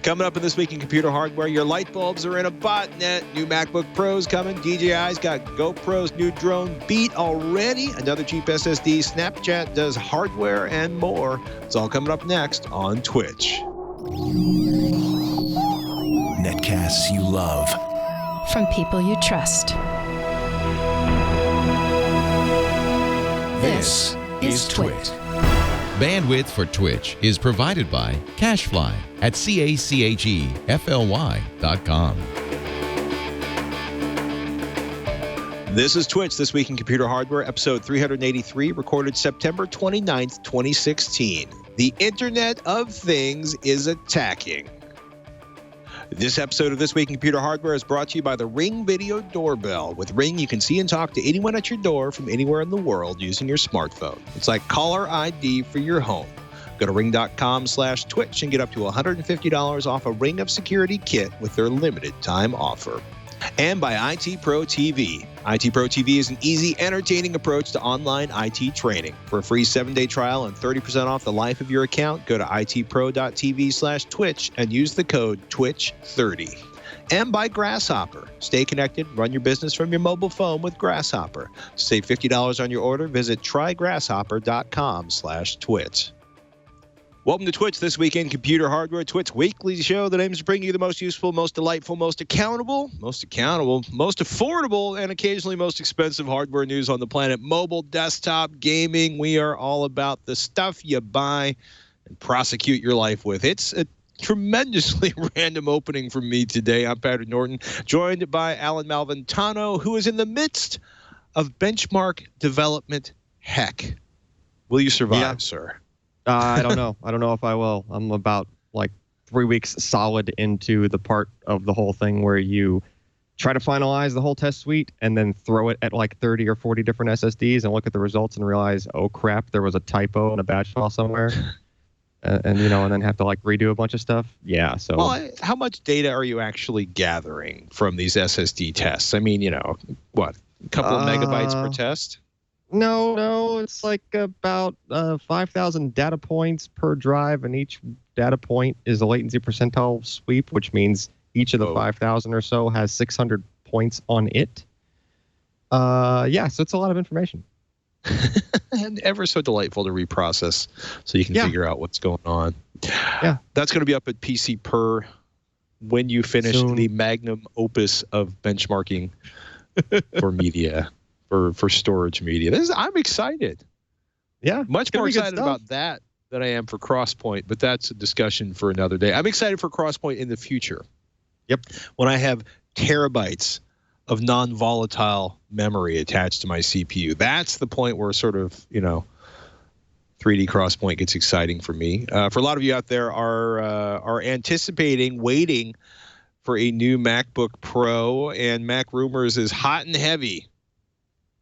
Coming up in This Week in Computer Hardware, your light bulbs are in a botnet. New MacBook Pros coming. DJI's got GoPro's new drone beat already. Another cheap SSD. Snapchat does hardware and more. It's all coming up next on Twitch. Netcasts you love. From people you trust. This is Twitch. Bandwidth for Twitch is provided by CacheFly at CACHEFLY.com. This is Twitch, This Week in Computer Hardware, episode 383, recorded September 29th, 2016. The Internet of Things is attacking. This episode of This Week in Computer Hardware is brought to you by the Ring Video Doorbell. With Ring, you can see and talk to anyone at your door from anywhere in the world using your smartphone. It's like caller ID for your home. Go to ring.com/Twitch and get up to $150 off a Ring of Security kit with their limited time offer. And by IT Pro TV. IT Pro TV is an easy, entertaining approach to online IT training. For a free 7-day trial and 30% off the life of your account, go to itpro.tv/Twitch and use the code TWICH30. And by Grasshopper. Stay connected, run your business from your mobile phone with Grasshopper. To save $50 on your order, visit trygrasshopper.com/Twitch. Welcome to Twitch, This Week in Computer Hardware, Twitch weekly show that aims to bring you the most useful, most delightful, most accountable, most affordable, and occasionally most expensive hardware news on the planet. Mobile, desktop, gaming, we are all about the stuff you buy and prosecute your life with. It's a tremendously random opening from me today. I'm Patrick Norton, joined by Allyn Malventano, who is in the midst of benchmark development heck. Will you survive, sir? I don't know. I don't know if I will. I'm about like 3 weeks solid into the part of the whole thing where you try to finalize the whole test suite and then throw it at like 30 or 40 different SSDs and look at the results and realize, oh crap, there was a typo in a batch file somewhere. and then have to like redo a bunch of stuff. Yeah. So well, how much data are you actually gathering from these SSD tests? I mean, what, a couple of megabytes per test? No, it's like about 5,000 data points per drive, and each data point is a latency percentile sweep, which means each of the 5,000 or so has 600 points on it. So it's a lot of information. And ever so delightful to reprocess so you can figure out what's going on. Yeah. That's going to be up at PC Per when you finish the magnum opus of benchmarking for media. For storage media. I'm excited. Yeah. Much more excited about that than I am for Crosspoint, but that's a discussion for another day. I'm excited for Crosspoint in the future. Yep. When I have terabytes of non-volatile memory attached to my CPU. That's the point where sort of, 3D Crosspoint gets exciting for me. For a lot of you out there are anticipating, waiting for a new MacBook Pro, and Mac Rumors is hot and heavy.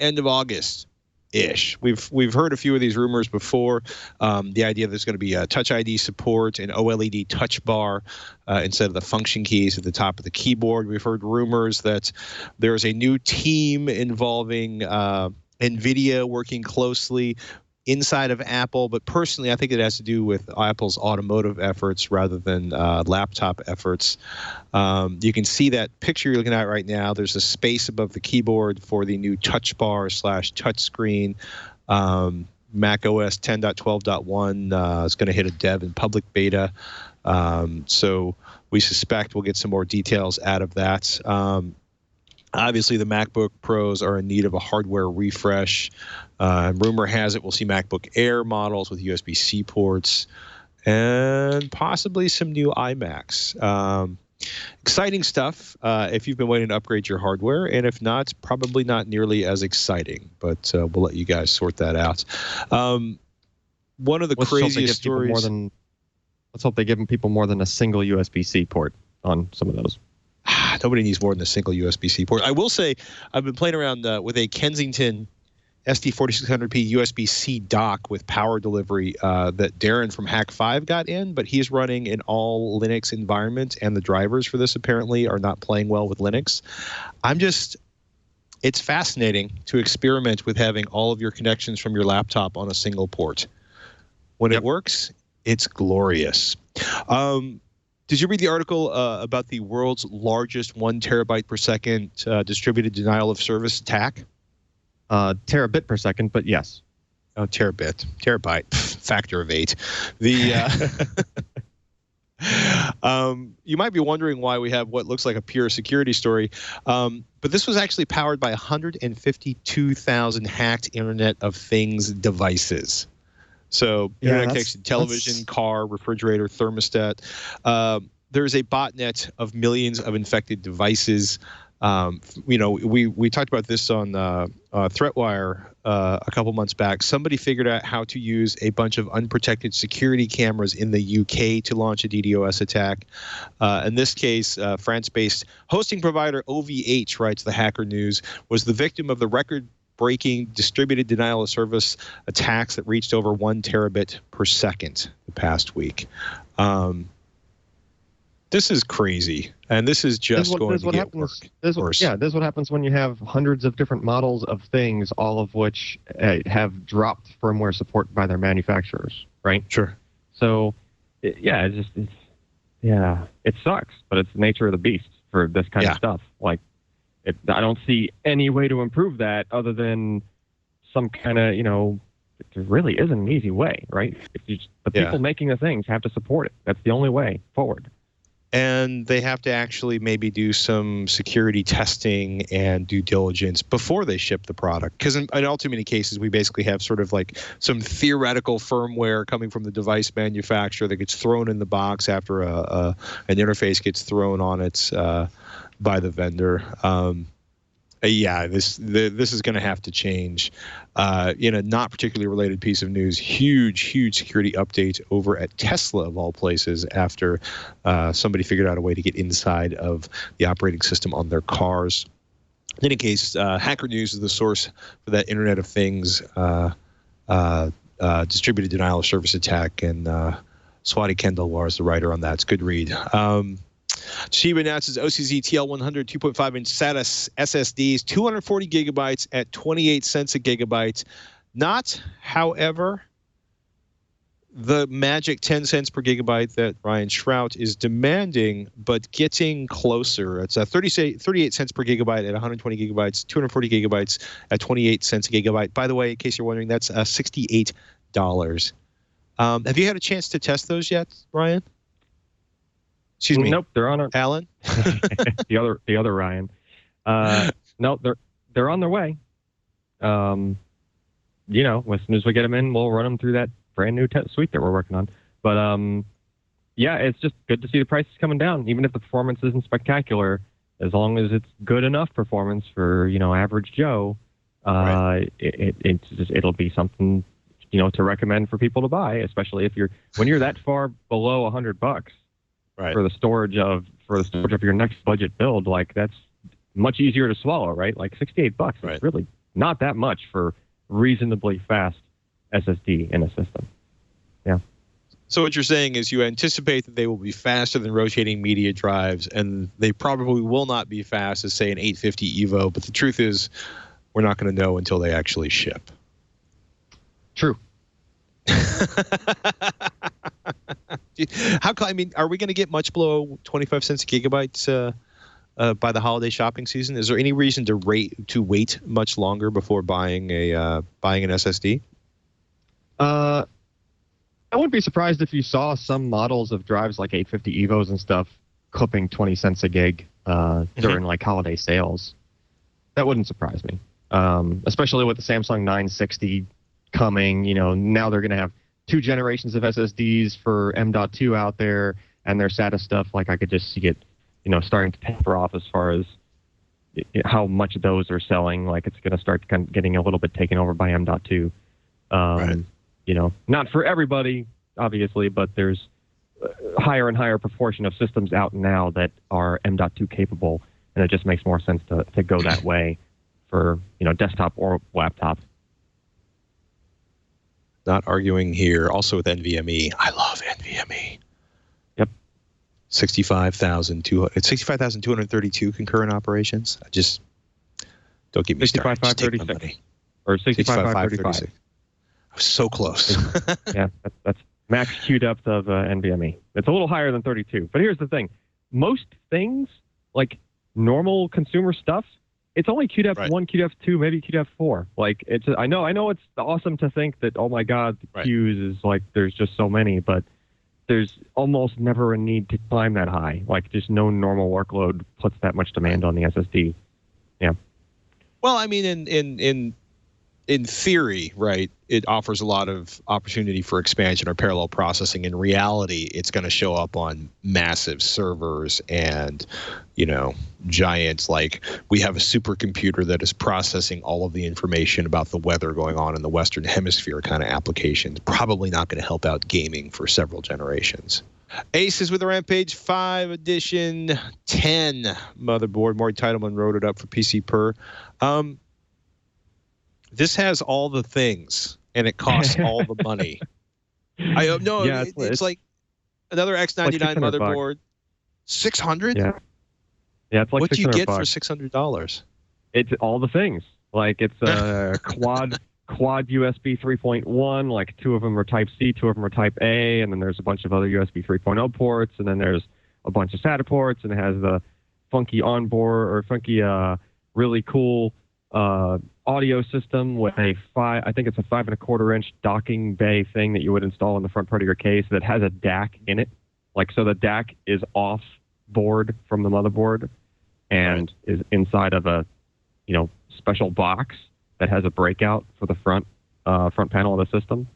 End of August-ish. We've heard a few of these rumors before. The idea there's going to be a Touch ID support, an OLED touch bar instead of the function keys at the top of the keyboard. We've heard rumors that there's a new team involving NVIDIA working closely inside of Apple, but personally I think it has to do with Apple's automotive efforts rather than laptop efforts. You can see that picture you're looking at right now. There's a space above the keyboard for the new touch bar / touch screen. Mac OS 10.12.1 is going to hit a dev and public beta. So we suspect we'll get some more details out of that. Obviously, the MacBook Pros are in need of a hardware refresh. Rumor has it we'll see MacBook Air models with USB-C ports and possibly some new iMacs. Exciting stuff if you've been waiting to upgrade your hardware, and if not, it's probably not nearly as exciting, but we'll let you guys sort that out. One of the craziest stories... Let's hope they give people more than a single USB-C port on some of those. Nobody needs more than a single USB-C port. I will say I've been playing around with a Kensington SD4600P USB-C dock with power delivery that Darren from Hack5 got in, but he's running an all Linux environment, and the drivers for this apparently are not playing well with Linux. It's fascinating to experiment with having all of your connections from your laptop on a single port. When it works, it's glorious. Did you read the article about the world's largest 1 terabyte per second distributed denial of service attack? Terabit per second, but yes. Oh, terabyte, factor of 8. You might be wondering why we have what looks like a pure security story, but this was actually powered by 152,000 hacked Internet of Things devices. So internet connection, television, car, refrigerator, thermostat. There's a botnet of millions of infected devices. We talked about this on ThreatWire a couple months back. Somebody figured out how to use a bunch of unprotected security cameras in the UK to launch a DDoS attack. In this case, France-based hosting provider OVH, writes the Hacker News, was the victim of the record-breaking distributed denial of service attacks that reached over 1 terabit per second the past week. This is crazy, and this is just going to get worse. This is what happens when you have hundreds of different models of things, all of which have dropped firmware support by their manufacturers, right? Sure. So, it sucks, but it's the nature of the beast for this kind of stuff. Like, I don't see any way to improve that other than some kind of, there really isn't an easy way, right? The people making the things have to support it. That's the only way forward. And they have to actually maybe do some security testing and due diligence before they ship the product. Because in all too many cases, we basically have sort of like some theoretical firmware coming from the device manufacturer that gets thrown in the box after an interface gets thrown on it by the vendor. This is going to have to change. In a not particularly related piece of news, huge security update over at Tesla, of all places, after somebody figured out a way to get inside of the operating system on their cars. In any case, Hacker News is the source for that Internet of Things distributed denial of service attack, and Swati Khandelwar is the writer on that. It's a good read. Toshiba announces OCZ TL100 2.5-inch SATA SSDs, 240 gigabytes at 28 cents a gigabyte. Not, however, the magic 10 cents per gigabyte that Ryan Shrout is demanding, but getting closer. It's 38 cents per gigabyte at 120 gigabytes, 240 gigabytes at 28 cents a gigabyte. By the way, in case you're wondering, that's $68. Have you had a chance to test those yet, Ryan? Excuse me. Nope, they're on our Allyn. the other Ryan. No, they're on their way. As soon as we get them in, we'll run them through that brand new test suite that we're working on. But it's just good to see the prices coming down, even if the performance isn't spectacular. As long as it's good enough performance for average Joe, right. It'll be something to recommend for people to buy, especially when you're that far below $100. Right. For the storage of your next budget build, like that's much easier to swallow, right? Like $68 right. is really not that much for reasonably fast SSD in a system. Yeah. So what you're saying is you anticipate that they will be faster than rotating media drives, and they probably will not be fast as, say, an 850 Evo. But the truth is, we're not going to know until they actually ship. True. Are we going to get much below 25 cents a gigabyte by the holiday shopping season? Is there any reason to wait much longer before buying an SSD? I wouldn't be surprised if you saw some models of drives like 850 Evos and stuff clipping 20 cents a gig during like holiday sales. That wouldn't surprise me, especially with the Samsung 960 coming. Now they're going to have 2 generations of SSDs for M.2 out there, and their SATA stuff. Like I could just see it, starting to taper off as far as how much those are selling. Like it's going to start getting a little bit taken over by M.2. Right. Not for everybody, obviously, but there's a higher and higher proportion of systems out now that are M.2 capable, and it just makes more sense to go that way for desktop or laptop. Not arguing here. Also with NVMe. I love NVMe. Yep. 65,232 concurrent operations. I just don't get me started. 65,536. Or 65,535. I was so close. Yeah, Max queue depth of NVMe. It's a little higher than 32. But here's the thing. Most things, like normal consumer stuff, it's only QDEF 1, QDEF 2, maybe QDEF 4. Like, it's, I know it's awesome to think that, oh my God, the queues is like, there's just so many, but there's almost never a need to climb that high. Like, just no normal workload puts that much demand on the SSD. Yeah. Well, I mean, in theory, right, it offers a lot of opportunity for expansion or parallel processing. In reality, it's going to show up on massive servers and, you know, giants. Like, we have a supercomputer that is processing all of the information about the weather going on in the Western Hemisphere kind of applications. Probably not going to help out gaming for several generations. ASUS with the Rampage V Edition 10 motherboard. Maury Titleman wrote it up for PC Per. This has all the things, and it costs all the money. It's like another X99 like motherboard. $600? Yeah, it's like what do you get for $600? It's all the things. Like, it's a quad USB 3.1. Like, 2 of them are Type C, 2 of them are Type A, and then there's a bunch of other USB 3.0 ports, and then there's a bunch of SATA ports, and it has the funky onboard or funky, really cool audio system with a 5 1/4 inch docking bay thing that you would install in the front part of your case that has a DAC in it. Like, so the DAC is off board from the motherboard and is inside of a, you know, special box that has a breakout for the front panel of the system.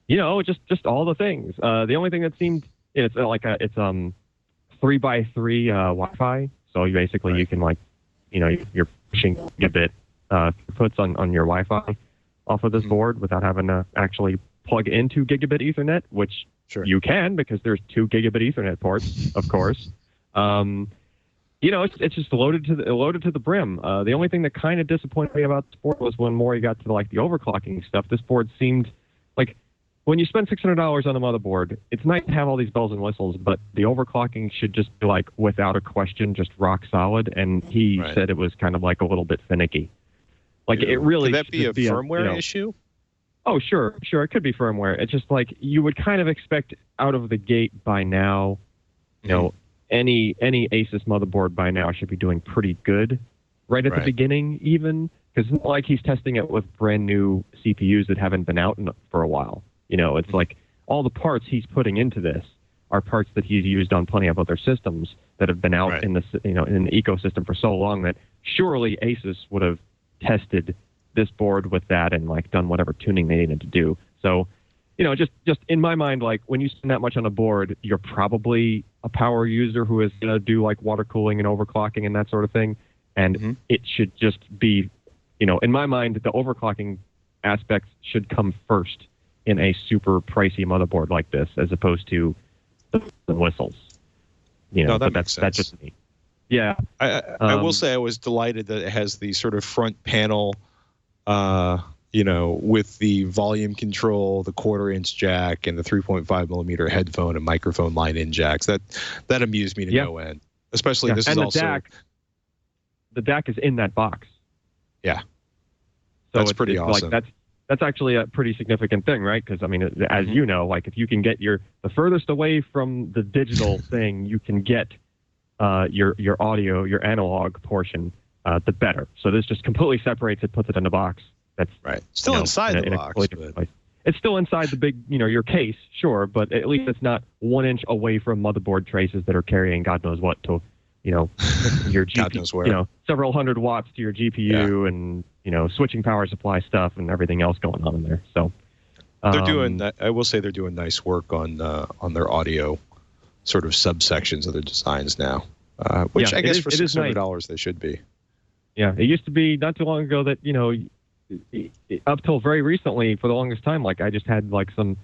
You know, just all the things. The only thing that seemed, it's 3x3 Wi-Fi. So you basically you can, like, you know, you're pushing gigabit puts on your Wi-Fi off of this board without having to actually plug into gigabit Ethernet, which you can because there's 2 gigabit Ethernet ports, of course. You know, it's just loaded to the brim. The only thing that kind of disappointed me about this board was when Maury got to, like, the overclocking stuff. This board seemed like, when you spend $600 on a motherboard, it's nice to have all these bells and whistles, but the overclocking should just be, like, without a question, just rock solid. And he said it was kind of, like, a little bit finicky. Like, it really could that be a firmware issue? Oh, sure, it could be firmware. It's just like you would kind of expect out of the gate by now, you know, any ASUS motherboard by now should be doing pretty good right at the beginning, even, because it's not like he's testing it with brand new CPUs that haven't been out for a while. You know, it's like all the parts he's putting into this are parts that he's used on plenty of other systems that have been out in the, you know, in the ecosystem for so long that surely ASUS would have tested this board with that and, like, done whatever tuning they needed to do. So, you know, just in my mind, like, when you spend that much on a board, you're probably a power user who is going to do, like, water cooling and overclocking and that sort of thing. And it should just be, you know, in my mind, the overclocking aspects should come first in a super pricey motherboard like this, as opposed to the whistles. You know, but that's just me. Yeah. I will say I was delighted that it has the sort of front panel, you know, with the volume control, the 1/4 inch jack, and the 3.5 millimeter headphone and microphone line-in jacks. That amused me to no end. Especially this is also the DAC is in that box. Yeah. So that's pretty awesome. Like, that's actually a pretty significant thing, right? Because, I mean, as you know, like, if you can get the furthest away from the digital thing you can get your audio, your analog portion, the better. So this just completely separates it, puts it in a box. That's still inside the box. It's still inside the big, you know, your case, sure, but at least it's not 1 inch away from motherboard traces that are carrying God knows what to, you know, your GPU, you know, several hundred watts to your GPU and, you know, switching power supply stuff and everything else going on in there. So they're doing that. I will say they're doing nice work on their audio sort of subsections of their designs now, which I guess for $600 they should be. Yeah, it used to be not too long ago that, you know, up till very recently, for the longest time, like, I just had, like, some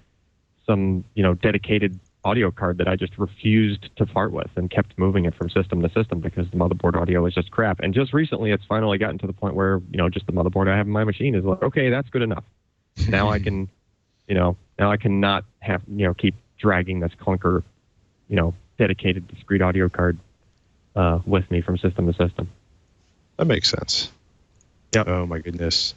you know, dedicated audio card that I just refused to part with and kept moving it from system to system because the motherboard audio was just crap. And just recently, it's finally gotten to the point where, you know, just the motherboard I have in my machine is like, okay, that's good enough. Now I can, you know, not have, you know, keep dragging this clunker, you know, dedicated discrete audio card with me from system to system. That makes sense. Yep. Oh, my goodness.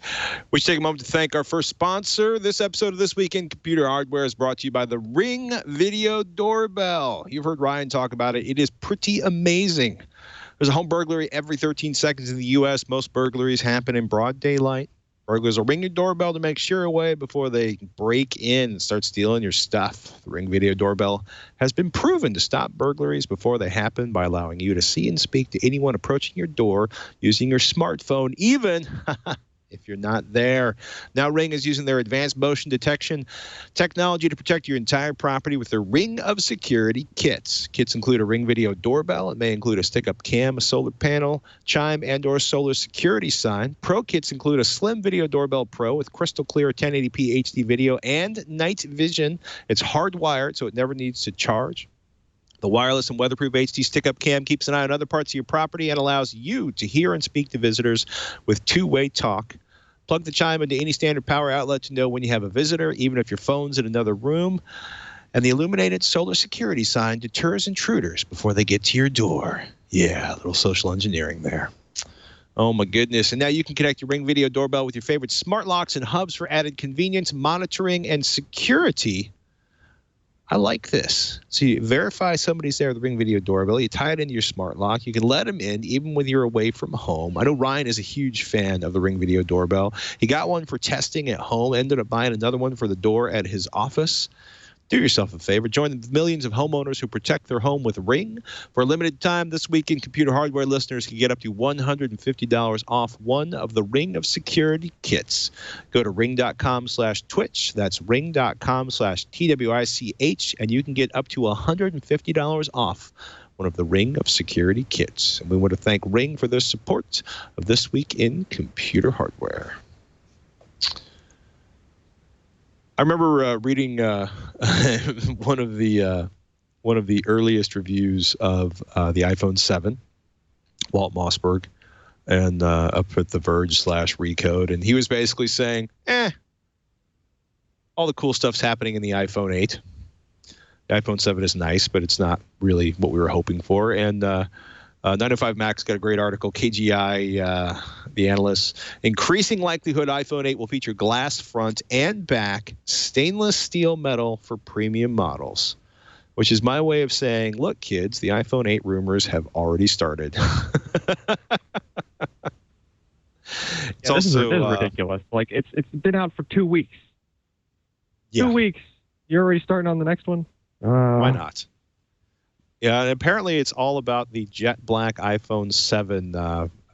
We should take a moment to thank our first sponsor. This episode of This Week in Computer Hardware is brought to you by the Ring Video Doorbell. You've heard Ryan talk about it. It is pretty amazing. There's a home burglary every 13 seconds in the U.S. Most burglaries happen in broad daylight. Burglars will ring your doorbell to make sure away before they break in and start stealing your stuff. The Ring Video Doorbell has been proven to stop burglaries before they happen by allowing you to see and speak to anyone approaching your door using your smartphone, even if you're not there. Now Ring is using their advanced motion detection technology to protect your entire property with their Ring of Security kits. Kits include a Ring Video Doorbell. It may include a stick-up cam, a solar panel, chime, and/or solar security sign. Pro kits include a slim Video Doorbell Pro with crystal clear 1080p HD video and night vision. It's hardwired, so it never needs to charge. The wireless and weatherproof HD stick-up cam keeps an eye on other parts of your property and allows you to hear and speak to visitors with two-way talk. Plug the chime into any standard power outlet to know when you have a visitor, even if your phone's in another room. And the illuminated solar security sign deters intruders before they get to your door. Yeah, a little social engineering there. Oh, my goodness. And now you can connect your Ring Video Doorbell with your favorite smart locks and hubs for added convenience, monitoring, and security. I like this. So you verify somebody's there with the Ring Video Doorbell. You tie it into your smart lock. You can let them in even when you're away from home. I know Ryan is a huge fan of the Ring Video Doorbell. He got one for testing at home, ended up buying another one for the door at his office. Do yourself a favor. Join the millions of homeowners who protect their home with Ring. For a limited time, This Week in Computer Hardware listeners can get up to $150 off one of the Ring of Security kits. Go to ring.com/Twitch. That's ring.com/TWiCH, and you can get up to $150 off one of the Ring of Security kits. And we want to thank Ring for their support of This Week in Computer Hardware. I remember reading one of the earliest reviews of the iPhone 7, Walt Mossberg, and up at The Verge/Recode, and he was basically saying, all the cool stuff's happening in the iPhone 8. The iPhone 7 is nice, but it's not really what we were hoping for. And 905 Mac's got a great article. KGI, the analysts, increasing likelihood iPhone 8 will feature glass front and back, stainless steel metal for premium models, which is my way of saying, look, kids, the iPhone 8 rumors have already started. This is ridiculous. Like it's been out for 2 weeks. Yeah. 2 weeks. You're already starting on the next one? Why not? Yeah, and apparently it's all about the jet black iPhone 7.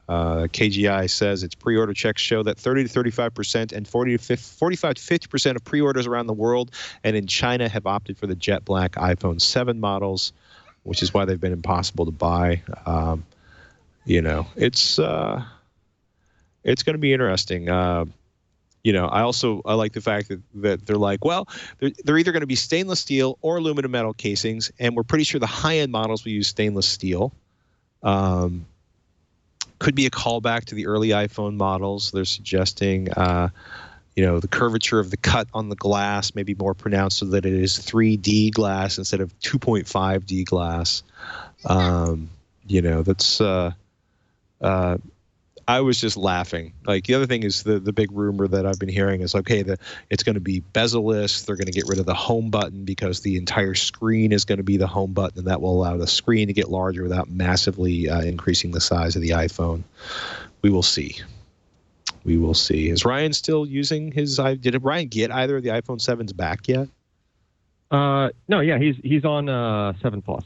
KGI says its pre-order checks show that 30 to 35% and 45 to 50% of pre-orders around the world and in China have opted for the jet black iPhone 7 models, which is why they've been impossible to buy. It's going to be interesting. I like the fact that they're like, well, they're either going to be stainless steel or aluminum metal casings, and we're pretty sure the high-end models will use stainless steel. Could be a callback to the early iPhone models. They're suggesting, the curvature of the cut on the glass may be more pronounced so that it is 3D glass instead of 2.5D glass. I was just laughing. Like, the other thing is the big rumor that I've been hearing is, okay, it's going to be bezel-less. They're going to get rid of the home button because the entire screen is going to be the home button, and that will allow the screen to get larger without massively increasing the size of the iPhone. We will see. We will see. Is Ryan still using his? Did Ryan get either of the iPhone 7s back yet? No, yeah, he's on 7 Plus.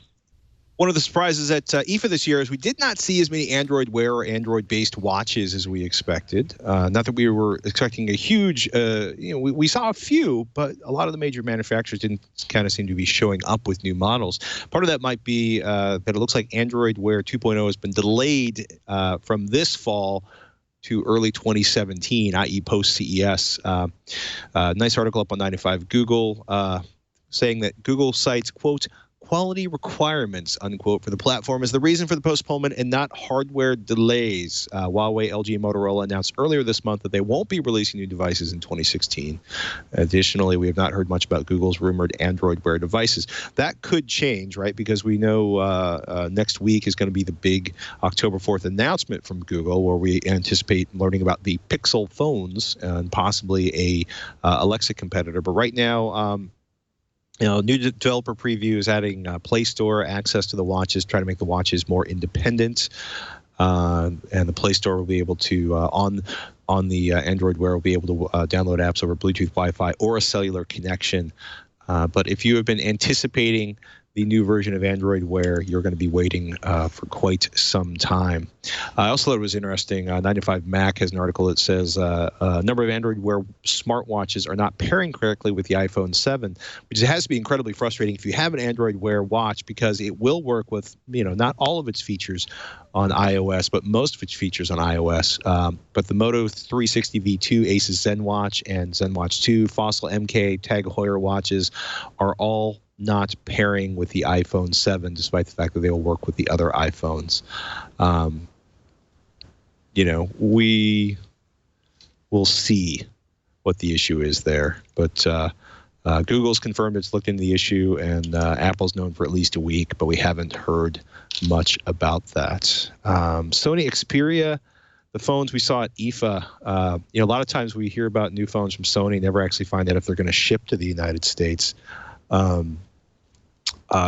One of the surprises at IFA this year is we did not see as many Android Wear or Android-based watches as we expected. Not that we were expecting a huge, we saw a few, but a lot of the major manufacturers didn't kind of seem to be showing up with new models. Part of that might be that it looks like Android Wear 2.0 has been delayed from this fall to early 2017, i.e. post-CES. Nice article up on 95 Google saying that Google cites, quote, quality requirements, unquote, for the platform is the reason for the postponement and not hardware delays. Huawei, LG, and Motorola announced earlier this month that they won't be releasing new devices in 2016. Additionally, we have not heard much about Google's rumored Android Wear devices. That could change, right? Because we know next week is going to be the big October 4th announcement from Google, where we anticipate learning about the Pixel phones and possibly a Alexa competitor. But right now, new developer preview is adding Play Store access to the watches, trying to make the watches more independent. And the Play Store will be able to, on the Android Wear, will be able to download apps over Bluetooth, Wi-Fi, or a cellular connection. But if you have been anticipating the new version of Android Wear, you're going to be waiting for quite some time. I also thought it was interesting. 95 Mac has an article that says a number of Android Wear smartwatches are not pairing correctly with the iPhone 7, which has to be incredibly frustrating if you have an Android Wear watch, because it will work with, not all of its features on iOS, but most of its features on iOS. But the Moto 360 V2, Asus ZenWatch, and ZenWatch 2, Fossil MK, Tag Heuer watches are all not pairing with the iPhone 7, despite the fact that they will work with the other iPhones. We will see what the issue is there. But Google's confirmed it's looked into the issue, and Apple's known for at least a week, but we haven't heard much about that. Sony Xperia, the phones we saw at IFA, a lot of times we hear about new phones from Sony, never actually find out if they're going to ship to the United States.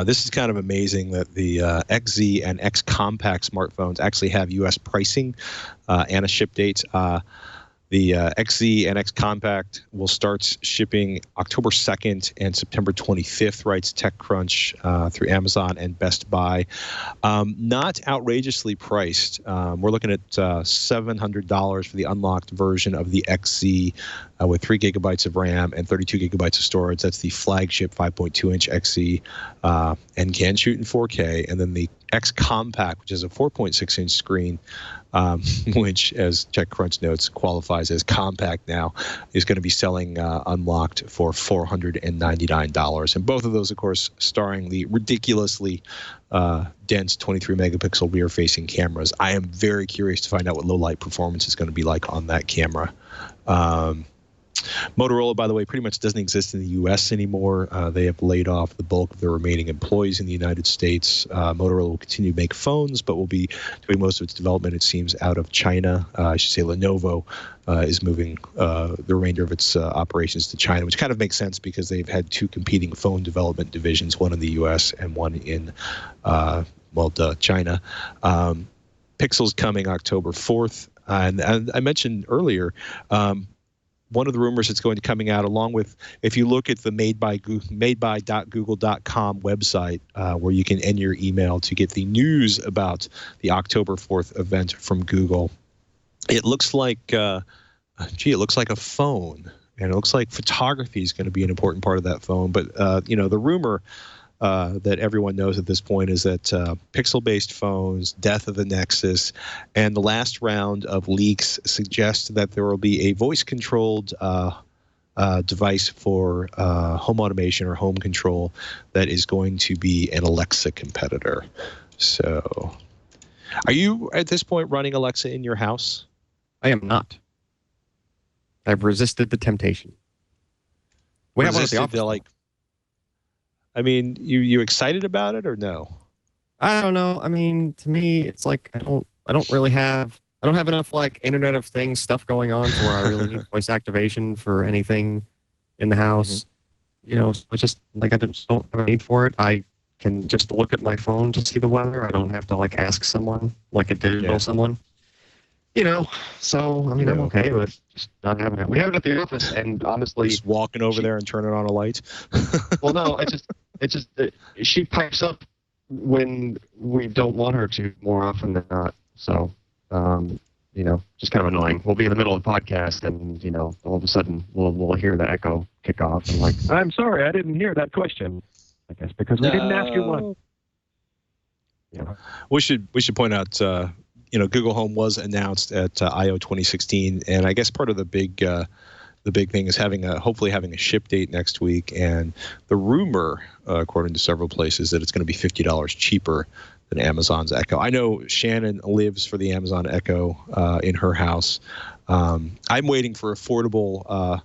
This is kind of amazing that the XZ and X Compact smartphones actually have U.S. pricing and a ship date. The XZ and X Compact will start shipping October 2nd and September 25th, writes TechCrunch through Amazon and Best Buy. Not outrageously priced. We're looking at $700 for the unlocked version of the XZ with 3 gigabytes of RAM and 32 gigabytes of storage. That's the flagship 5.2-inch XZ and can shoot in 4K. And then the X Compact, which is a 4.6-inch screen, which, as TechCrunch notes, qualifies as compact now, is going to be selling unlocked for $499. And both of those, of course, starring the ridiculously dense 23-megapixel rear-facing cameras. I am very curious to find out what low-light performance is going to be like on that camera. Motorola, by the way, pretty much doesn't exist in the U.S. anymore. They have laid off the bulk of their remaining employees in the United States. Motorola will continue to make phones, but will be doing most of its development, it seems, out of China. I should say Lenovo is moving the remainder of its operations to China, which kind of makes sense because they've had 2 competing phone development divisions, one in the U.S. and one in, China. Pixel's coming October 4th. And I mentioned earlier, one of the rumors that's going to coming out, along with, if you look at the madeby.google.com website, where you can enter your email to get the news about the October 4th event from Google, it looks like, it looks like a phone, and it looks like photography is going to be an important part of that phone. But the rumor that everyone knows at this point is that pixel-based phones, death of the Nexus, and the last round of leaks suggest that there will be a voice-controlled device for home automation or home control that is going to be an Alexa competitor. So, are you at this point running Alexa in your house? I am not. I've resisted the temptation. We have one at the office. I mean, you excited about it or no? I don't know. I mean, to me, it's like I don't have enough like Internet of Things stuff going on to where I really need voice activation for anything in the house. So it's just like I just don't have a need for it. I can just look at my phone to see the weather. I don't have to like ask someone, like a digital someone. So I mean, I'm okay with just not having it. We have it at the office, and honestly, just walking over there and turning on a light. Well, no, she pipes up when we don't want her to more often than not. So, just kind of annoying. We'll be in the middle of the podcast, and all of a sudden we'll hear the echo kick off. And like, I'm sorry, I didn't hear that question. I guess because we didn't ask you one. We should point out. Google Home was announced at I/O 2016, and I guess part of the big the big thing is hopefully having a ship date next week, and the rumor, according to several places, that it's going to be $50 cheaper than Amazon's Echo. I know Shannon lives for the Amazon Echo in her house. I'm waiting for affordable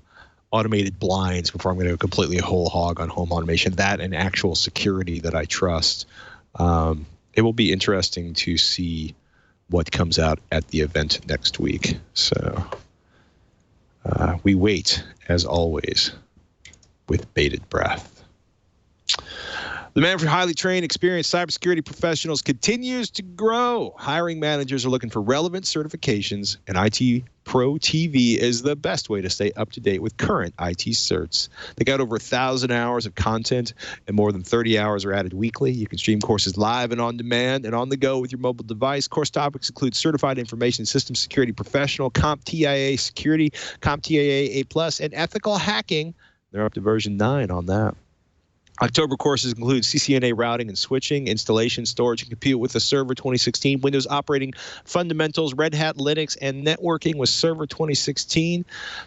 automated blinds before I'm going to go completely whole hog on home automation. That and actual security that I trust. It will be interesting to see what comes out at the event next week. So we wait, as always, with bated breath. The demand for highly trained, experienced cybersecurity professionals continues to grow. Hiring managers are looking for relevant certifications, and IT Pro TV is the best way to stay up to date with current IT certs. They got over 1,000 hours of content, and more than 30 hours are added weekly. You can stream courses live and on demand and on the go with your mobile device. Course topics include Certified Information Systems Security Professional, CompTIA Security, CompTIA A+, and Ethical Hacking. They're up to version 9 on that. October courses include CCNA routing and switching, installation, storage, and compute with the Server 2016, Windows operating fundamentals, Red Hat Linux, and networking with Server 2016.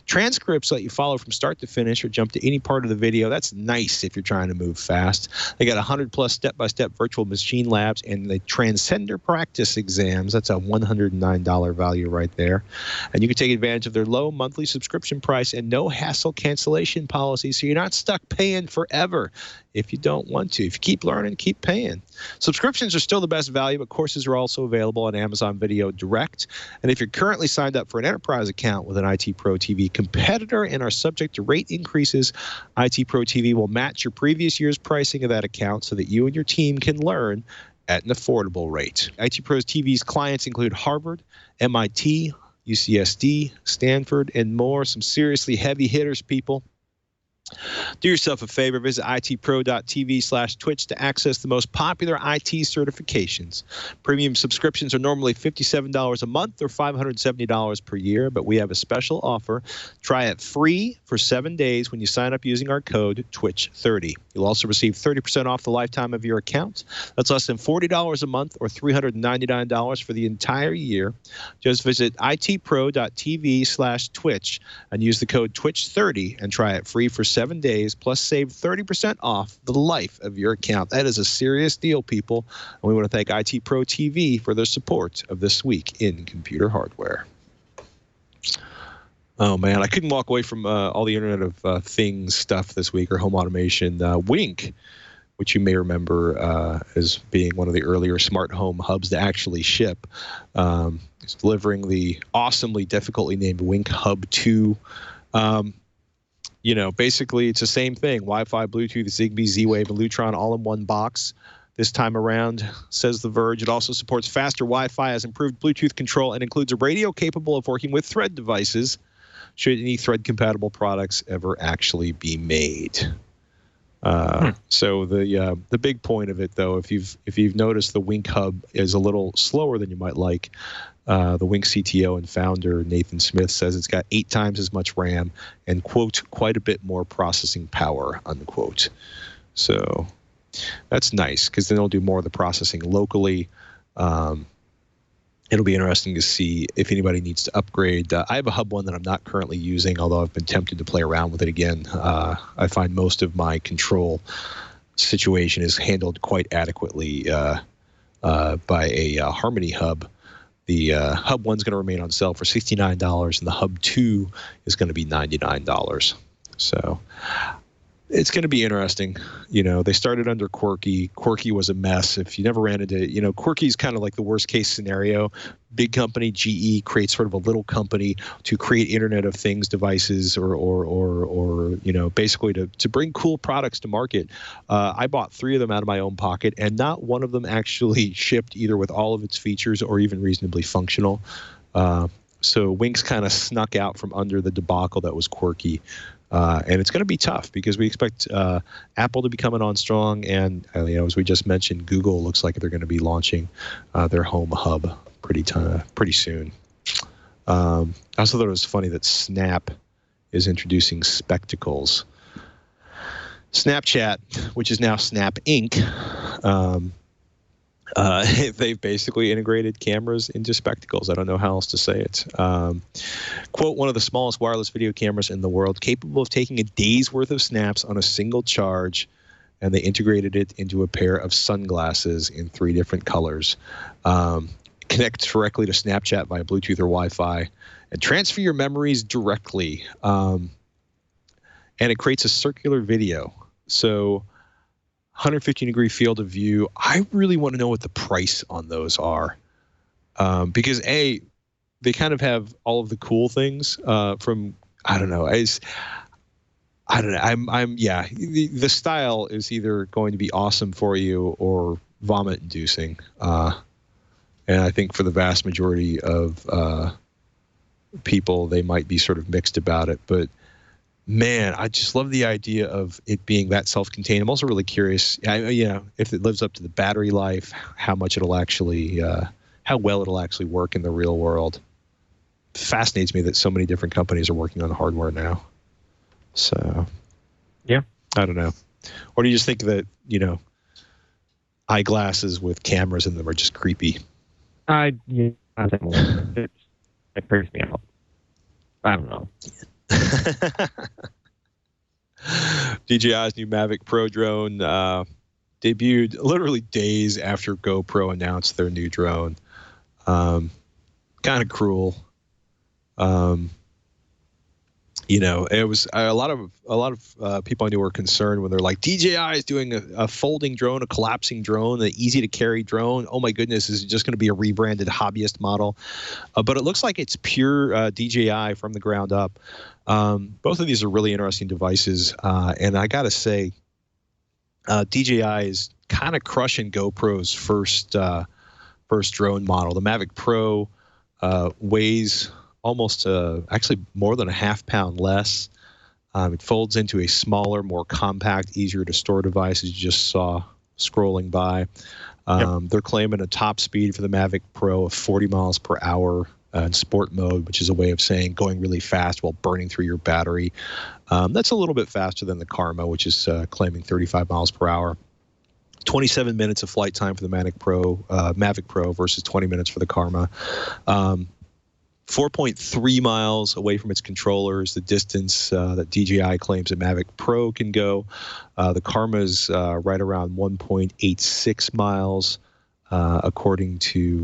Transcripts let you follow from start to finish or jump to any part of the video. That's nice if you're trying to move fast. They got 100+ step-by-step virtual machine labs and the Transcender practice exams. That's a $109 value right there. And you can take advantage of their low monthly subscription price and no hassle cancellation policy, so you're not stuck paying forever. If you don't want to. If you keep learning, keep paying. Subscriptions are still the best value, but courses are also available on Amazon Video Direct. And if you're currently signed up for an enterprise account with an IT Pro TV competitor and are subject to rate increases, IT Pro TV will match your previous year's pricing of that account so that you and your team can learn at an affordable rate. IT Pro's TV's clients include Harvard, MIT, UCSD, Stanford, and more. Some seriously heavy hitters, people. Do yourself a favor, visit itpro.tv/Twitch to access the most popular IT certifications. Premium subscriptions are normally $57 a month or $570 per year, but we have a special offer. Try it free for 7 days when you sign up using our code TWiCH30. You'll also receive 30% off the lifetime of your account. That's less than $40 a month or $399 for the entire year. Just visit itpro.tv/Twitch and use the code TWiCH30 and try it free for 7 days, plus save 30% off the life of your account. That is a serious deal, people. And we want to thank IT Pro TV for their support of This Week in Computer Hardware. Oh, man, I couldn't walk away from all the Internet of Things stuff this week, or home automation. Wink, which you may remember as being one of the earlier smart home hubs to actually ship, is delivering the awesomely difficultly named Wink Hub 2. You know, basically it's the same thing. Wi-Fi, Bluetooth, Zigbee, Z-Wave, and Lutron all in one box. This time around, says The Verge. It also supports faster Wi-Fi, has improved Bluetooth control, and includes a radio capable of working with Thread devices, should any Thread-compatible products ever actually be made. So the big point of it, though, if you've noticed, the Wink Hub is a little slower than you might like. The Wink CTO and founder, Nathan Smith, says it's got 8 times as much RAM and, quote, quite a bit more processing power, unquote. So that's nice, because then they'll do more of the processing locally. It'll be interesting to see if anybody needs to upgrade. I have a Hub 1 that I'm not currently using, although I've been tempted to play around with it again. I find most of my control situation is handled quite adequately by a Harmony Hub. The Hub 1 is going to remain on sale for $69, and the Hub 2 is going to be $99. So it's going to be interesting. You know, they started under Quirky. Quirky was a mess. If you never ran into, you know, Quirky is kind of like the worst case scenario. Big company, GE, creates sort of a little company to create Internet of Things devices or you know, basically to bring cool products to market. I bought 3 of them out of my own pocket, and not one of them actually shipped either with all of its features or even reasonably functional. So Wink's kind of snuck out from under the debacle that was Quirky. And it's going to be tough because we expect Apple to be coming on strong, and you know, as we just mentioned, Google looks like they're going to be launching their home hub pretty soon. I also thought it was funny that Snap is introducing spectacles. Snapchat, which is now Snap Inc., They've basically integrated cameras into spectacles. I don't know how else to say it. Quote, one of the smallest wireless video cameras in the world, capable of taking a day's worth of snaps on a single charge, and they integrated it into a pair of sunglasses in 3 different colors. Connect directly to Snapchat via Bluetooth or Wi-Fi, and transfer your memories directly. And it creates a circular video. So 150-degree field of view. I really want to know what the price on those are, because they kind of have all of the cool things from, I don't know. The style is either going to be awesome for you or vomit-inducing, and I think for the vast majority of people, they might be sort of mixed about it, but. Man, I just love the idea of it being that self-contained. I'm also really curious, if it lives up to the battery life, how much it'll actually, how well it'll actually work in the real world. It fascinates me that so many different companies are working on the hardware now. So, yeah, I don't know. Or do you just think that, eyeglasses with cameras in them are just creepy? I think it freaks me out. I don't know. DJI's new Mavic Pro Drone debuted literally days after GoPro announced their new drone. Kind of cruel. It was a lot of people I knew were concerned when they're like, DJI is doing a folding drone, a collapsing drone, an easy to carry drone. Oh my goodness, is it just going to be a rebranded hobbyist model? But it looks like it's pure DJI from the ground up. Both of these are really interesting devices, and I got to say, DJI is kind of crushing GoPro's first drone model. The Mavic Pro weighs almost actually more than a half-pound less. It folds into a smaller, more compact, easier to store device, as you just saw scrolling by. They're claiming a top speed for the Mavic Pro of 40 miles per hour in sport mode, which is a way of saying going really fast while burning through your battery. That's a little bit faster than the Karma, which is claiming 35 miles per hour. 27 minutes of flight time for the Mavic Pro versus 20 minutes for the Karma. 4.3 miles away from its controllers, the distance that DJI claims a Mavic Pro can go. The Karma's right around 1.86 miles, according to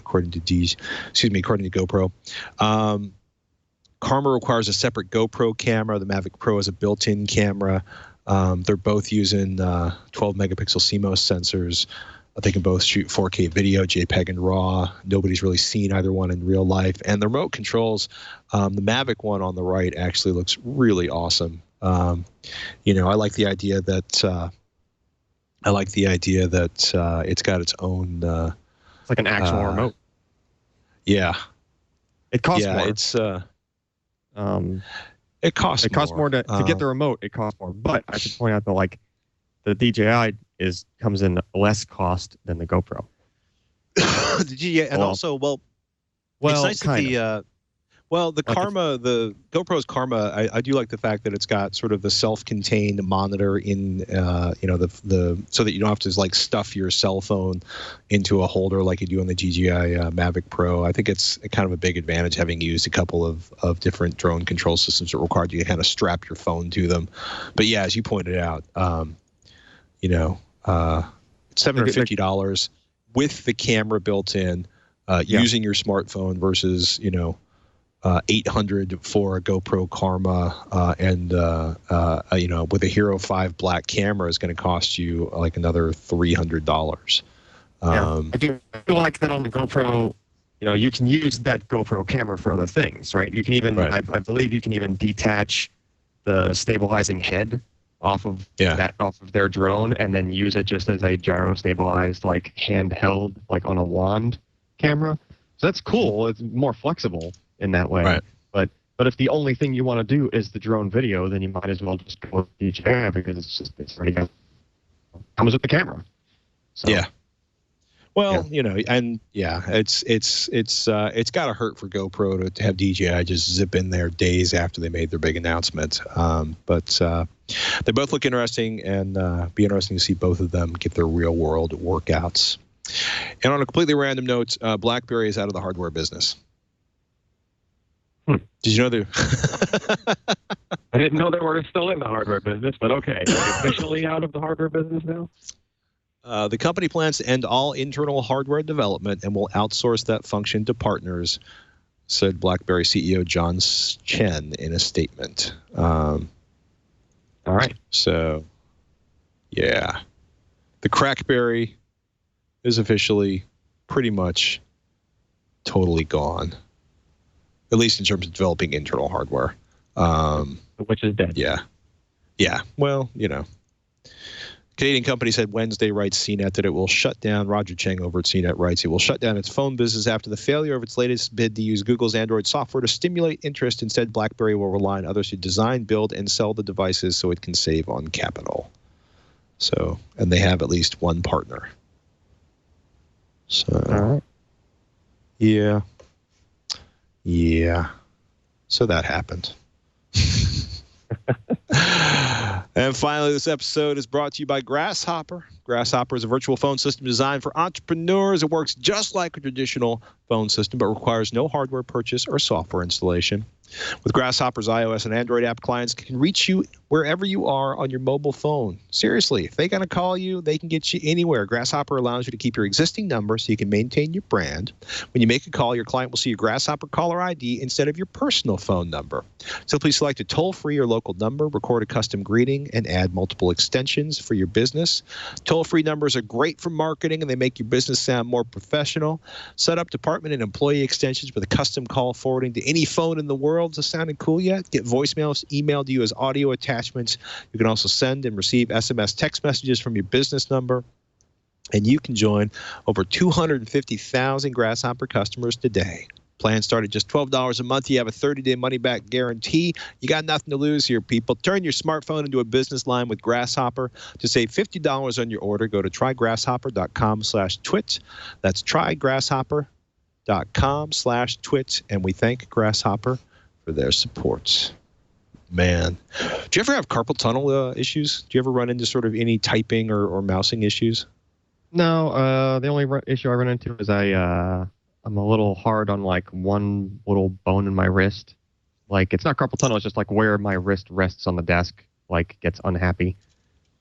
GoPro. Karma requires a separate GoPro camera. The Mavic Pro has a built-in camera. They're both using 12 megapixel CMOS sensors. They can both shoot 4K video, JPEG and RAW. Nobody's really seen either one in real life. And the remote controls, the Mavic one on the right actually looks really awesome. I like the idea that it's got its own. It's like an actual remote. Yeah. It costs more. It costs more to get the remote. It costs more, but I should point out that the DJI comes in less cost than the GoPro. It's nice that the Karma, the GoPro's Karma, I do like the fact that it's got sort of the self-contained monitor in, so that you don't have to stuff your cell phone into a holder like you do on the DJI Mavic Pro. I think it's kind of a big advantage having used a couple of different drone control systems that required you to kind of strap your phone to them. But yeah, as you pointed out, $750 with the camera built in, using your smartphone versus $800 for a GoPro Karma, and with a Hero 5 Black camera is going to cost you another $300. I do like that on the GoPro. You can use that GoPro camera for other things, right? You can even, I believe, you can even detach the stabilizing head off of their drone, and then use it just as a gyro stabilized, handheld, on a wand camera. So that's cool. It's more flexible in that way. Right. But if the only thing you want to do is the drone video, then you might as well just go with DJI, because it's already comes with the camera. So, yeah. Well, it's got to hurt for GoPro to have DJI just zip in there days after they made their big announcement. But they both look interesting, and be interesting to see both of them get their real world workouts. And on a completely random note, BlackBerry is out of the hardware business. Did you know that? I didn't know they were still in the hardware business, but okay. Are they officially out of the hardware business now? The company plans to end all internal hardware development and will outsource that function to partners, said BlackBerry CEO John Chen in a statement. All right. So, yeah. The Crackberry is officially pretty much totally gone, at least in terms of developing internal hardware. Which is dead. Yeah. Yeah. Well, you know. Canadian company said Wednesday, writes CNET, that it will shut down. Roger Cheng over at CNET writes it will shut down its phone business after the failure of its latest bid to use Google's Android software to stimulate interest. Instead, BlackBerry will rely on others to design, build, and sell the devices so it can save on capital. So, and they have at least one partner. So, All right. Yeah. Yeah. So that happened. And finally, this episode is brought to you by Grasshopper. Grasshopper is a virtual phone system designed for entrepreneurs. It works just like a traditional phone system, but requires no hardware purchase or software installation. With Grasshopper's iOS and Android app, clients can reach you wherever you are on your mobile phone. Seriously, if they're going to call you, they can get you anywhere. Grasshopper allows you to keep your existing number so you can maintain your brand. When you make a call, your client will see your Grasshopper caller ID instead of your personal phone number. Simply select a toll-free or local number, record a custom greeting, and add multiple extensions for your business. Toll-free numbers are great for marketing, and they make your business sound more professional. Set up department and employee extensions with a custom call forwarding to any phone in the world. Is sounding cool yet? Get voicemails emailed to you as audio attachments. You can also send and receive SMS text messages from your business number. And you can join over 250,000 Grasshopper customers today. Plans start at just $12 a month. You have a 30-day money-back guarantee. You got nothing to lose here, people. Turn your smartphone into a business line with Grasshopper. To save $50 on your order, go to trygrasshopper.com/twit. That's trygrasshopper.com/twit. And we thank Grasshopper for their support. Man, do you ever have carpal tunnel issues? Do you ever run into sort of any typing or mousing issues? No, the only issue I run into is I'm a little hard on like one little bone in my wrist. Like it's not carpal tunnel, it's just like where my wrist rests on the desk, like gets unhappy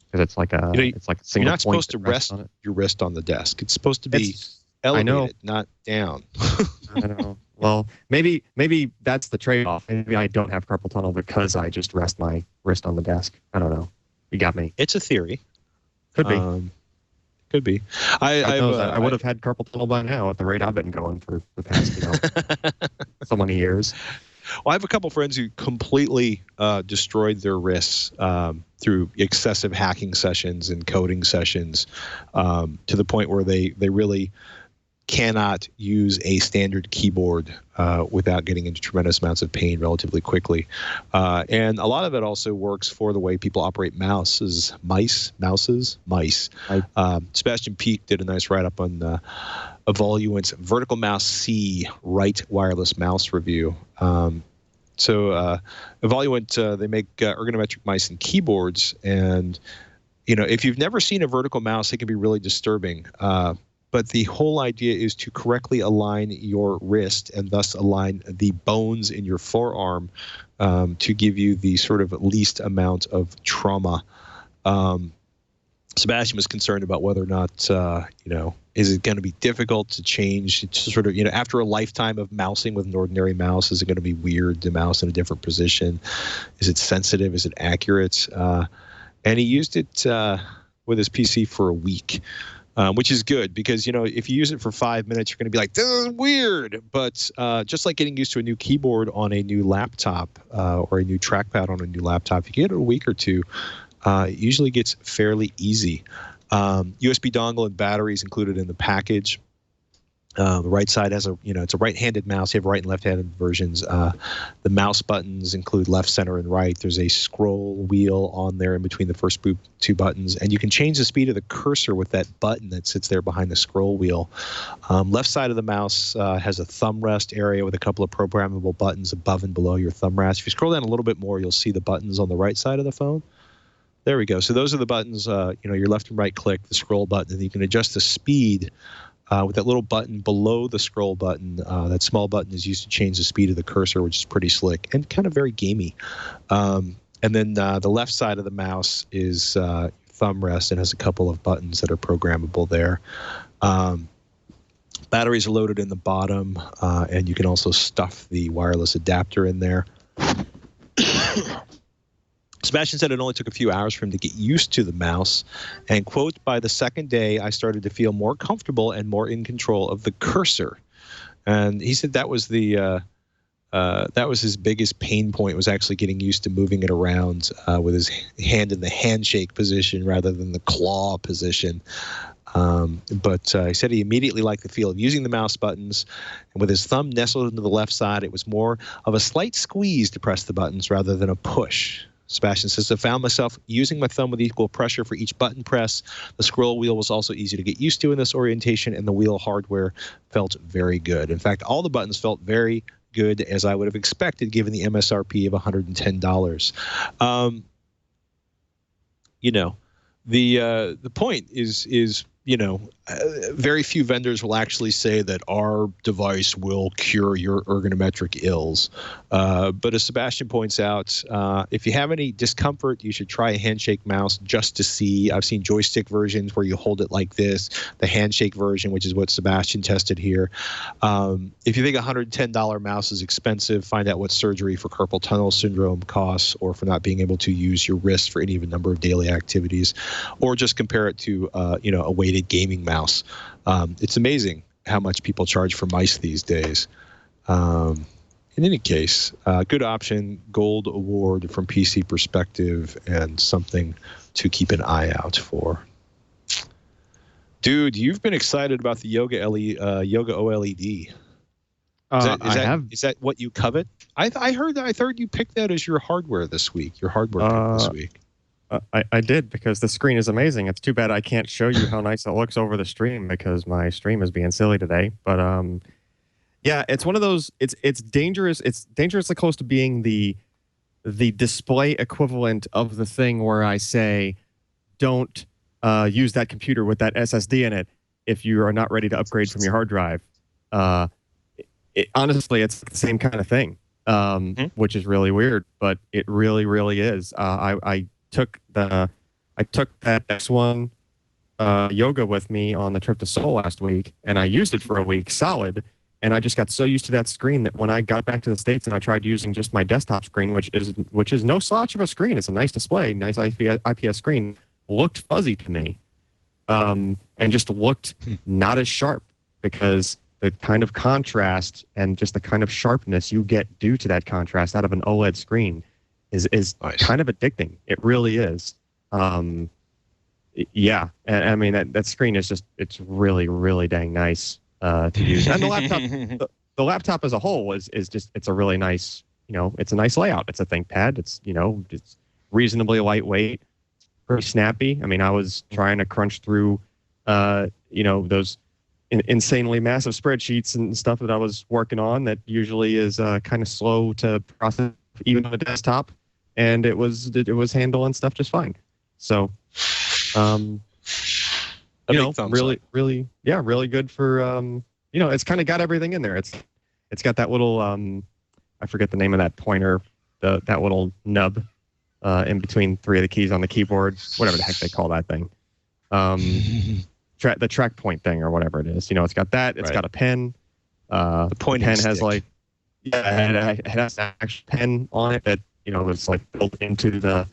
because it's like a it's like a single. You're not supposed to rest your wrist on the desk. It's supposed to be elevated, not down. I know. Well, maybe that's the trade-off. Maybe I don't have carpal tunnel because I just rest my wrist on the desk. I don't know. You got me. It's a theory. Could be. Could be. I would have had carpal tunnel by now at the rate I've been going for the past so many years. Well, I have a couple friends who completely destroyed their wrists through excessive hacking sessions and coding sessions to the point where they really cannot use a standard keyboard without getting into tremendous amounts of pain relatively quickly. And a lot of it also works for the way people operate mice. Sebastian Peak did a nice write-up on Evoluent's VerticalMouse C right wireless mouse review. So Evoluent, they make ergonometric mice and keyboards. And, you know, if you've never seen a vertical mouse, it can be really disturbing. But the whole idea is to correctly align your wrist and thus align the bones in your forearm to give you the sort of least amount of trauma. Sebastian was concerned about whether or not, is it going to be difficult to change? It's sort of, after a lifetime of mousing with an ordinary mouse, is it going to be weird to mouse in a different position? Is it sensitive? Is it accurate? And he used it with his PC for a week. Which is good because, if you use it for 5 minutes, you're going to be like, this is weird. But just like getting used to a new keyboard on a new laptop or a new trackpad on a new laptop, if you get it a week or two, it usually gets fairly easy. USB dongle and batteries included in the package. The right side has it's a right-handed mouse. You have right and left-handed versions. The mouse buttons include left, center, and right. There's a scroll wheel on there in between the first two buttons, and you can change the speed of the cursor with that button that sits there behind the scroll wheel. Left side of the mouse has a thumb rest area with a couple of programmable buttons above and below your thumb rest. If you scroll down a little bit more, you'll see the buttons on the right side of the phone. There we go. So those are the buttons. Your left and right click, the scroll button, and you can adjust the speed with that little button below the scroll button. That small button is used to change the speed of the cursor, which is pretty slick and kind of very gamey. And then the left side of the mouse is thumb rest and has a couple of buttons that are programmable there. Batteries are loaded in the bottom, and you can also stuff the wireless adapter in there. Sebastian said it only took a few hours for him to get used to the mouse, and quote, by the second day, I started to feel more comfortable and more in control of the cursor. And he said that was his biggest pain point, was actually getting used to moving it around with his hand in the handshake position rather than the claw position. But he said he immediately liked the feel of using the mouse buttons, and with his thumb nestled into the left side, it was more of a slight squeeze to press the buttons rather than a push. Sebastian says, I found myself using my thumb with equal pressure for each button press. The scroll wheel was also easy to get used to in this orientation, and the wheel hardware felt very good. In fact, all the buttons felt very good, as I would have expected, given the MSRP of $110. The point is very few vendors will actually say that our device will cure your ergonometric ills. But as Sebastian points out, if you have any discomfort, you should try a handshake mouse just to see. I've seen joystick versions where you hold it like this, the handshake version, which is what Sebastian tested here. If you think a $110 mouse is expensive, find out what surgery for carpal tunnel syndrome costs, or for not being able to use your wrist for any of a number of daily activities, or just compare it to a weighted gaming mouse. It's amazing how much people charge for mice these days. In any case, good option, gold award from PC Perspective, and something to keep an eye out for. Dude, you've been excited about the Yoga OLED. Is that what you covet? I heard you picked that as your hardware this week. Your hardware pick this week. I did, because the screen is amazing. It's too bad I can't show you how nice it looks over the stream, because my stream is being silly today. But yeah, it's one of those. It's dangerous. It's dangerously close to being the display equivalent of the thing where I say, don't use that computer with that SSD in it if you are not ready to upgrade from your hard drive. Honestly, it's the same kind of thing, which is really weird, but it really, really is. I took that X1 Yoga with me on the trip to Seoul last week, and I used it for a week solid, and I just got so used to that screen that when I got back to the States and I tried using just my desktop screen, which is no slouch of a screen, it's a nice display, nice IPS screen, looked fuzzy to me, and just looked not as sharp, because the kind of contrast and just the kind of sharpness you get due to that contrast out of an OLED screen is nice. Kind of addicting. It really is. Yeah, and I mean that screen is it's really, really dang nice to use. And the laptop, the laptop as a whole is it's a really nice, it's a nice layout. It's a ThinkPad. It's it's reasonably lightweight, pretty snappy. I mean, I was trying to crunch through those insanely massive spreadsheets and stuff that I was working on that usually is kind of slow to process even on a desktop. And it was handling stuff just fine. So, really, really, yeah, really good for it's kind of got everything in there. It's got that little I forget the name of that pointer, that little nub in between three of the keys on the keyboard, whatever the heck they call that thing, the track point thing or whatever it is. It's got that. It's got a pen. The pointing pen has it has an actual pen on it that. It's like built into the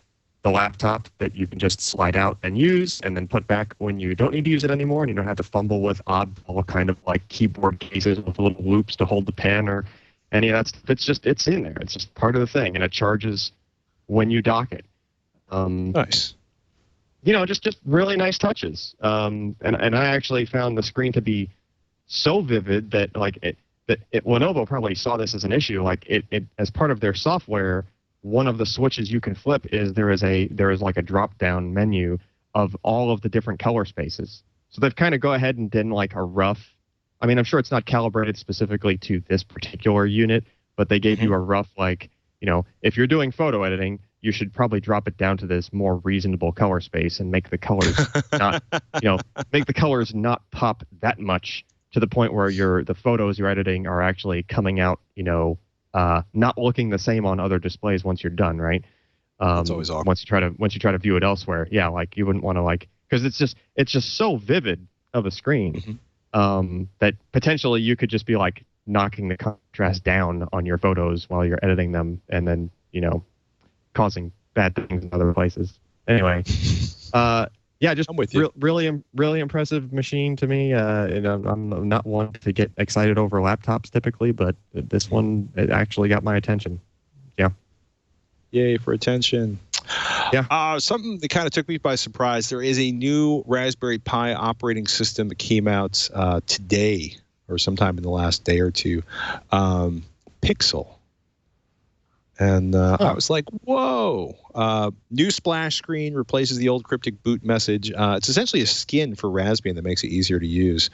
laptop that you can just slide out and use, and then put back when you don't need to use it anymore, and you don't have to fumble with oddball kind of like keyboard cases with little loops to hold the pen or any of that stuff. It's in there. It's just part of the thing, and it charges when you dock it. Nice. Just really nice touches. And I actually found the screen to be so vivid that Lenovo probably saw this as an issue. Like it as part of their software. One of the switches you can flip is there is like a drop down menu of all of the different color spaces. So they've kind of go ahead and done like a rough. I mean, I'm sure it's not calibrated specifically to this particular unit, but they gave you a rough if you're doing photo editing, you should probably drop it down to this more reasonable color space and make the colors not, make the colors not pop that much to the point where the photos you're editing are actually coming out, not looking the same on other displays once you're done, right? That's always awkward. Once you try to view it elsewhere, yeah, like you wouldn't want to because it's just so vivid of a screen that potentially you could just be knocking the contrast down on your photos while you're editing them, and then causing bad things in other places. Anyway, yeah, just I'm with you. really impressive machine to me. I'm not one to get excited over laptops typically, but this one, it actually got my attention. Yeah. Yay for attention. Yeah. Something that kind of took me by surprise. There is a new Raspberry Pi operating system that came out today or sometime in the last day or two. Pixel. And I was like, whoa. New splash screen replaces the old cryptic boot message. It's essentially a skin for Raspbian that makes it easier to use.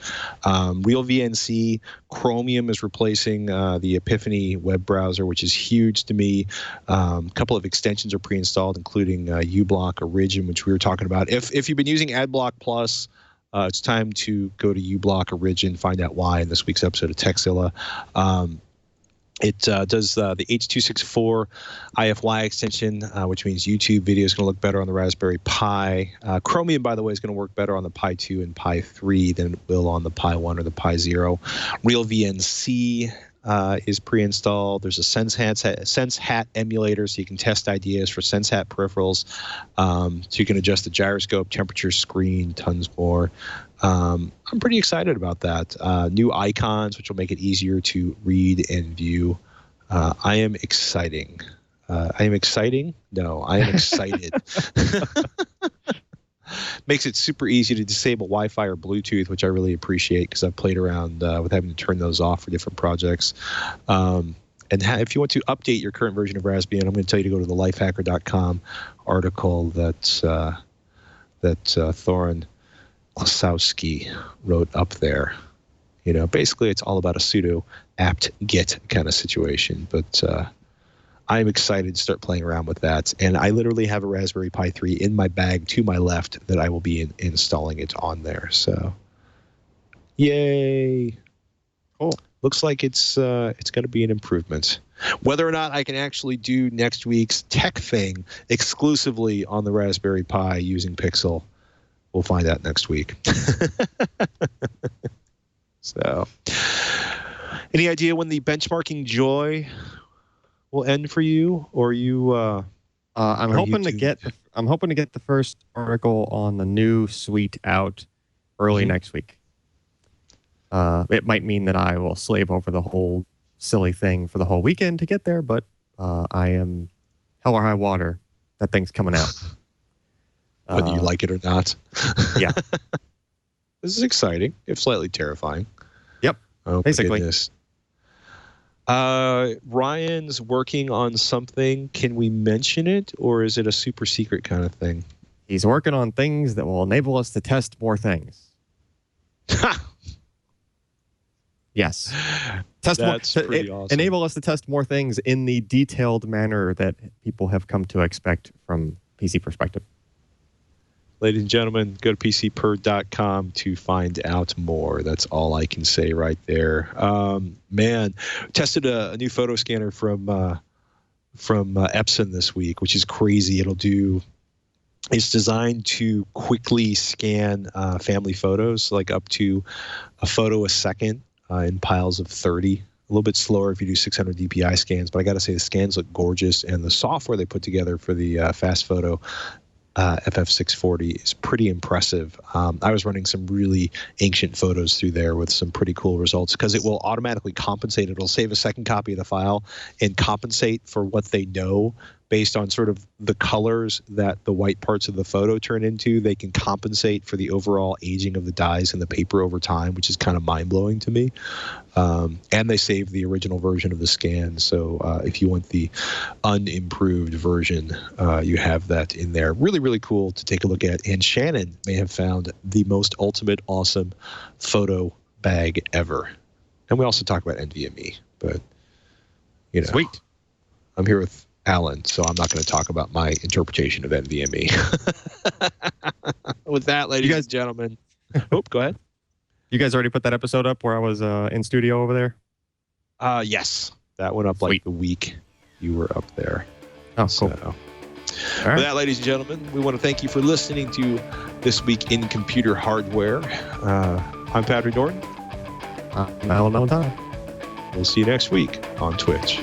Real VNC Chromium is replacing the Epiphany web browser, which is huge to me. A couple of extensions are pre-installed, including uBlock Origin, which we were talking about. If you've been using AdBlock Plus, it's time to go to uBlock Origin, find out why in this week's episode of Techzilla. It does the H.264 IFY extension, which means YouTube video is going to look better on the Raspberry Pi. Chromium, by the way, is going to work better on the Pi 2 and Pi 3 than it will on the Pi 1 or the Pi 0. Real VNC is pre-installed. There's a SenseHat emulator, so you can test ideas for SenseHat peripherals. So you can adjust the gyroscope, temperature, screen, tons more. I'm pretty excited about that. New icons, which will make it easier to read and view. I am exciting. I am exciting? No, I am excited. Makes it super easy to disable Wi-Fi or Bluetooth, which I really appreciate because I've played around with having to turn those off for different projects. And if you want to update your current version of Raspbian, I'm going to tell you to go to the lifehacker.com article that Thorin Klasowski wrote up there. Basically it's all about a sudo apt-get kind of situation, but I'm excited to start playing around with that. And I literally have a Raspberry Pi 3 in my bag to my left that I will be installing it on there. So, yay. Cool. Looks like it's going to be an improvement. Whether or not I can actually do next week's tech thing exclusively on the Raspberry Pi using Pixel, we'll find out next week. So, any idea when the benchmarking joy will end for you, or you? I'm hoping to get the first article on the new suite out early next week. It might mean that I will slave over the whole silly thing for the whole weekend to get there, but I am hell or high water. That thing's coming out. Whether you like it or not. Yeah. This is exciting, if slightly terrifying. Yep. Oh, basically. Goodness. Ryan's working on something. Can we mention it, or is it a super secret kind of thing? He's working on things that will enable us to test more things. Yes. That's pretty awesome. Enable us to test more things in the detailed manner that people have come to expect from PC perspective. Ladies and gentlemen, go to PCPer.com to find out more. That's all I can say right there. Man, tested a new photo scanner from Epson this week, which is crazy. It's designed to quickly scan family photos, like up to a photo a second in piles of 30. A little bit slower if you do 600 DPI scans, but I got to say the scans look gorgeous, and the software they put together for the Fast Photo FF640 is pretty impressive. I was running some really ancient photos through there with some pretty cool results because it will automatically compensate. It'll save a second copy of the file and compensate for what they know based on sort of the colors that the white parts of the photo turn into. They can compensate for the overall aging of the dyes in the paper over time, which is kind of mind-blowing to me. And they save the original version of the scan. So if you want the unimproved version, you have that in there. Really, really cool to take a look at. And Shannon may have found the most ultimate awesome photo bag ever. And we also talk about NVMe, but, Sweet. I'm here with Allyn, so I'm not going to talk about my interpretation of NVMe. With that, ladies and gentlemen. Oh, go ahead. You guys already put that episode up where I was in studio over there? Yes. That went up like the week you were up there. Oh, cool. So, All right. with that, ladies and gentlemen, we want to thank you for listening to This Week in Computer Hardware. I'm Patrick Norton. Malventano. We'll see you next week on Twitch.